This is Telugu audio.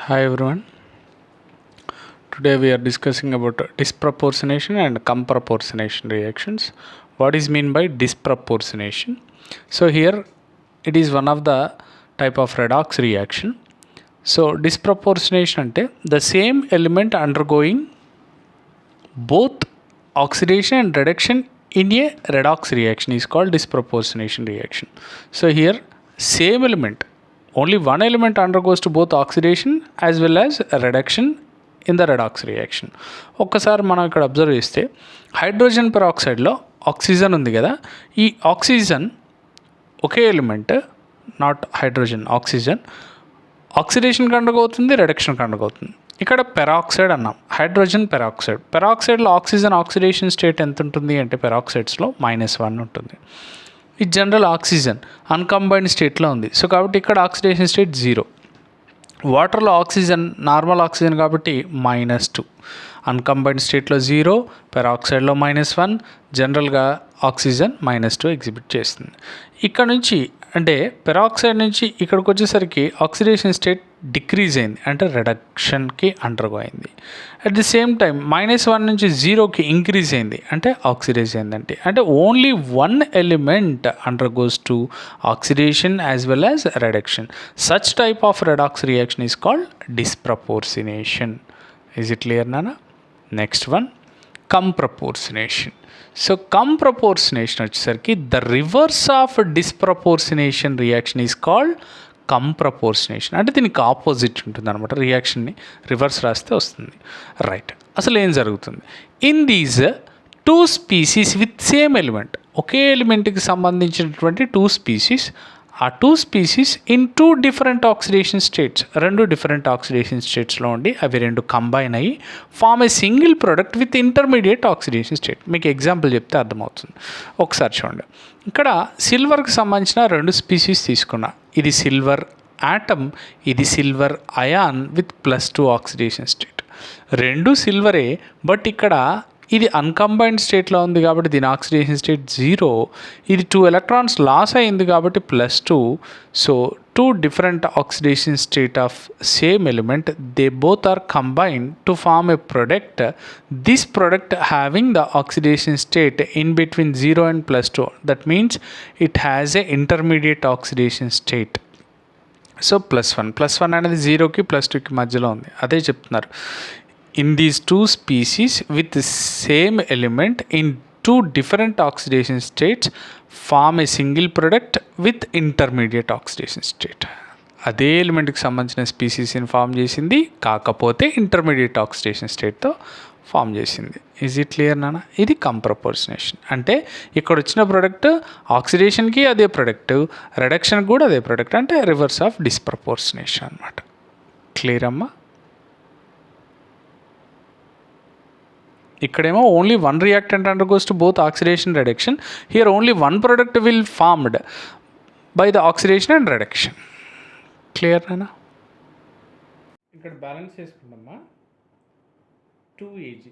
Hi everyone. Today we are discussing about disproportionation and comproportionation reactions. What is mean by disproportionation? So here it is one of the type of redox reaction. So disproportionation ante the same element undergoing both oxidation and reduction in a redox reaction is called disproportionation reaction. So here same element, only one element undergoes to both oxidation as well as reduction in the redox reaction. ఒక్కసారి మనం ఇక్కడ అబ్జర్వ్ చేస్తే హైడ్రోజన్ పెరాక్సైడ్లో ఆక్సిజన్ ఉంది కదా, ఈ ఆక్సిజన్ ఒకే ఎలిమెంట్, నాట్ హైడ్రోజన్, ఆక్సిజన్ ఆక్సిడేషన్కి అండగవుతుంది, రెడక్షన్కి అండగవుతుంది. ఇక్కడ పెరాక్సైడ్ అన్నాం, హైడ్రోజన్ పెరాక్సైడ్. పెరాక్సైడ్లో ఆక్సిజన్ ఆక్సిడేషన్ స్టేట్ ఎంత ఉంటుంది అంటే పెరాక్సైడ్స్లో -1 ఉంటుంది. ఇది జనరల్ ఆక్సిజన్ అన్కంబైన్డ్ స్టేట్లో ఉంది. సో కాబట్టి ఇక్కడ ఆక్సిడేషన్ స్టేట్ 0. వాటర్లో ఆక్సిజన్ నార్మల్ ఆక్సిజన్ కాబట్టి -2, అన్కంబైన్డ్ స్టేట్లో 0, పెరాక్సైడ్లో -1, జనరల్గా ఆక్సిజన్ -2 ఎగ్జిబిట్ చేస్తుంది. ఇక్కడ నుంచి అంటే పెరాక్సైడ్ నుంచి ఇక్కడికి వచ్చేసరికి ఆక్సిడేషన్ స్టేట్ డిక్రీజ్ అయింది, అంటే రిడక్షన్కి అండర్గో అయింది. అట్ ది సేమ్ టైం -1 నుంచి 0కి ఇంక్రీజ్ అయింది, అంటే ఆక్సిడైజ్ అయిందంటే అంటే only one element undergoes to oxidation as well as reduction. Such type of redox reaction is called disproportionation. Is it clear, Nana? Next one, comproportionation. So comproportionation వచ్చేసరికి the reverse of disproportionation reaction is called comproportionation. అంటే దీనికి ఆపోజిట్ ఉంటుంది అనమాట, రియాక్షన్ని రివర్స్ రాస్తే వస్తుంది. రైట్, అసలు ఏం జరుగుతుంది? In these two species with same element, ఒకే ఎలిమెంట్కి సంబంధించినటువంటి టూ స్పీసీస్, ఆ two species in two different oxidation states, రెండు డిఫరెంట్ ఆక్సిడేషన్ స్టేట్స్లో ఉండి అవి రెండు కంబైన్ అయ్యి form a single product with intermediate oxidation state. మీకు ఎగ్జాంపుల్ చెప్తే అర్థమవుతుంది. ఒకసారి చూడండి, ఇక్కడ సిల్వర్కి సంబంధించిన రెండు స్పీసీస్ తీసుకున్నా. ఇది సిల్వర్ యాటమ్, ఇది silver ion with +2 oxidation state. రెండు సిల్వరే, బట్ ఇక్కడ ఇది అన్కంబైన్డ్ స్టేట్లో ఉంది కాబట్టి దీని ఆక్సిడేషన్ స్టేట్ 0. ఇది 2 ఎలక్ట్రాన్స్ లాస్ అయింది కాబట్టి +2. So 2 different oxidation state of same element, they both are combined to form a product. This product having the oxidation state in between 0 and +2. That means it has a intermediate oxidation state. So +1 అనేది 0కి +2కి మధ్యలో ఉంది, అదే చెప్తున్నారు. In these two species with the same element in two different oxidation states form a single product with intermediate oxidation state. అదే ఎలిమెంట్కి సంబంధించిన స్పీసీస్ని ఫామ్ చేసింది, కాకపోతే ఇంటర్మీడియట్ ఆక్సిడేషన్ స్టేట్తో ఫామ్ చేసింది. ఈజ్ ఇట్ క్లియర్ నాన్న? ఇది కంప్రపోర్షనేషన్. అంటే ఇక్కడ వచ్చిన ప్రోడక్ట్ ఆక్సిడేషన్కి అదే ప్రోడక్ట్, రిడక్షన్కి కూడా అదే ప్రోడక్ట్, అంటే రివర్స్ ఆఫ్ డిస్ప్రపోర్షనేషన్ అనమాట. క్లియర్ అమ్మా? ఇక్కడేమో only one reactant undergoes to both oxidation reduction. Here only one product will formed by the oxidation and reduction. Clear అయినా? ఇక్కడ బ్యాలెన్స్ చేసుకుంటామా 2 Ag